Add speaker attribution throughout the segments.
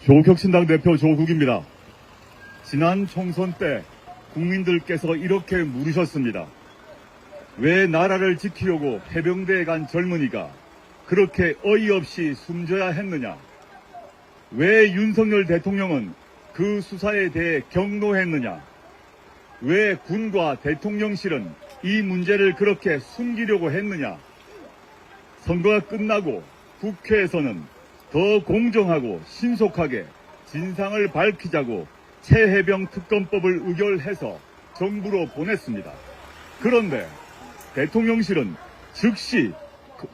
Speaker 1: 조국혁신당 대표 조국입니다. 지난 총선 때 국민들께서 이렇게 물으셨습니다. 왜 나라를 지키려고 해병대에 간 젊은이가 그렇게 어이없이 숨져야 했느냐? 왜 윤석열 대통령은 그 수사에 대해 경로했느냐? 왜 군과 대통령실은 이 문제를 그렇게 숨기려고 했느냐? 선거가 끝나고 국회에서는 더 공정하고 신속하게 진상을 밝히자고 최해병 특검법을 의결해서 정부로 보냈습니다. 그런데 대통령실은 즉시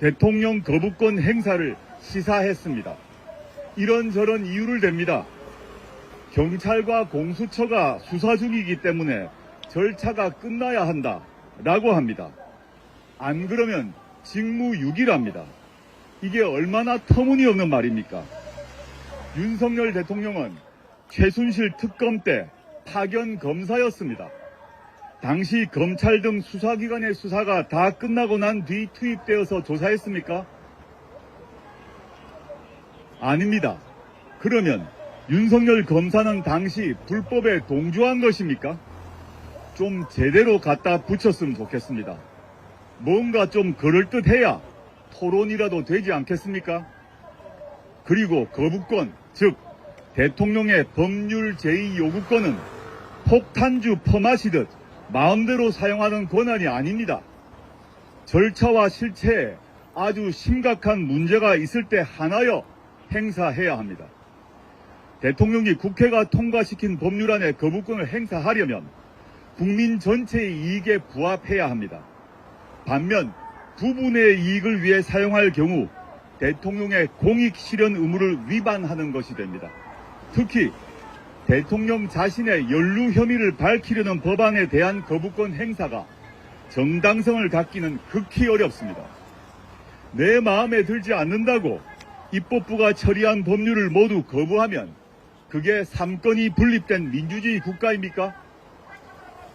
Speaker 1: 대통령 거부권 행사를 시사했습니다. 이런저런 이유를 댑니다. 경찰과 공수처가 수사 중이기 때문에 절차가 끝나야 한다라고 합니다. 안 그러면 직무유기랍니다. 이게 얼마나 터무니없는 말입니까? 윤석열 대통령은 최순실 특검 때 파견 검사였습니다. 당시 검찰 등 수사기관의 수사가 다 끝나고 난 뒤 투입되어서 조사했습니까? 아닙니다. 그러면 윤석열 검사는 당시 불법에 동조한 것입니까? 좀 제대로 갖다 붙였으면 좋겠습니다. 뭔가 좀 그럴듯해야 토론이라도 되지 않겠습니까? 그리고 거부권, 즉 대통령의 법률 제의 요구권은 폭탄주 퍼마시듯 마음대로 사용하는 권한이 아닙니다. 절차와 실체에 아주 심각한 문제가 있을 때 하나여 행사해야 합니다. 대통령이 국회가 통과시킨 법률안에 거부권을 행사하려면 국민 전체의 이익에 부합해야 합니다. 반면 부분의 이익을 위해 사용할 경우 대통령의 공익 실현 의무를 위반하는 것이 됩니다. 특히 대통령 자신의 연루 혐의를 밝히려는 법안에 대한 거부권 행사가 정당성을 갖기는 극히 어렵습니다. 내 마음에 들지 않는다고 입법부가 처리한 법률을 모두 거부하면 그게 삼권이 분립된 민주주의 국가입니까?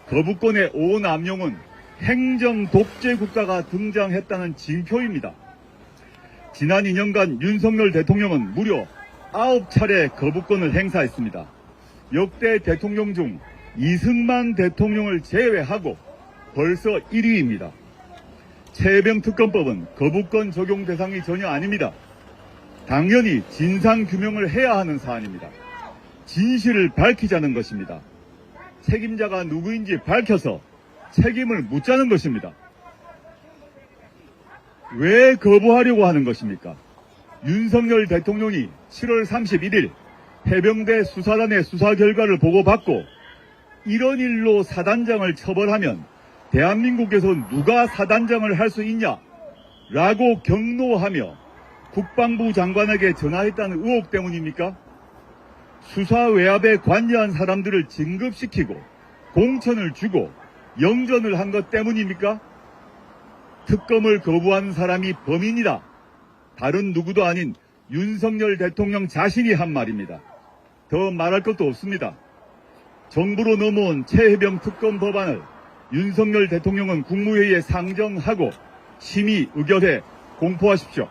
Speaker 1: 거부권의 오남용은 행정 독재 국가가 등장했다는 징표입니다. 지난 2년간 윤석열 대통령은 무려 9차례 거부권을 행사했습니다. 역대 대통령 중 이승만 대통령을 제외하고 벌써 1위입니다. 최해병 특검법은 거부권 적용 대상이 전혀 아닙니다. 당연히 진상규명을 해야 하는 사안입니다. 진실을 밝히자는 것입니다. 책임자가 누구인지 밝혀서 책임을 묻자는 것입니다. 왜 거부하려고 하는 것입니까? 윤석열 대통령이 7월 31일 해병대 수사단의 수사 결과를 보고받고 이런 일로 사단장을 처벌하면 대한민국에서 누가 사단장을 할 수 있냐? 라고 경로하며 국방부 장관에게 전화했다는 의혹 때문입니까? 수사 외압에 관여한 사람들을 진급시키고 공천을 주고 영전을 한 것 때문입니까? 특검을 거부하는 사람이 범인이다. 다른 누구도 아닌 윤석열 대통령 자신이 한 말입니다. 더 말할 것도 없습니다. 정부로 넘어온 최해병 특검 법안을 윤석열 대통령은 국무회의에 상정하고 심의 의결해 공포하십시오.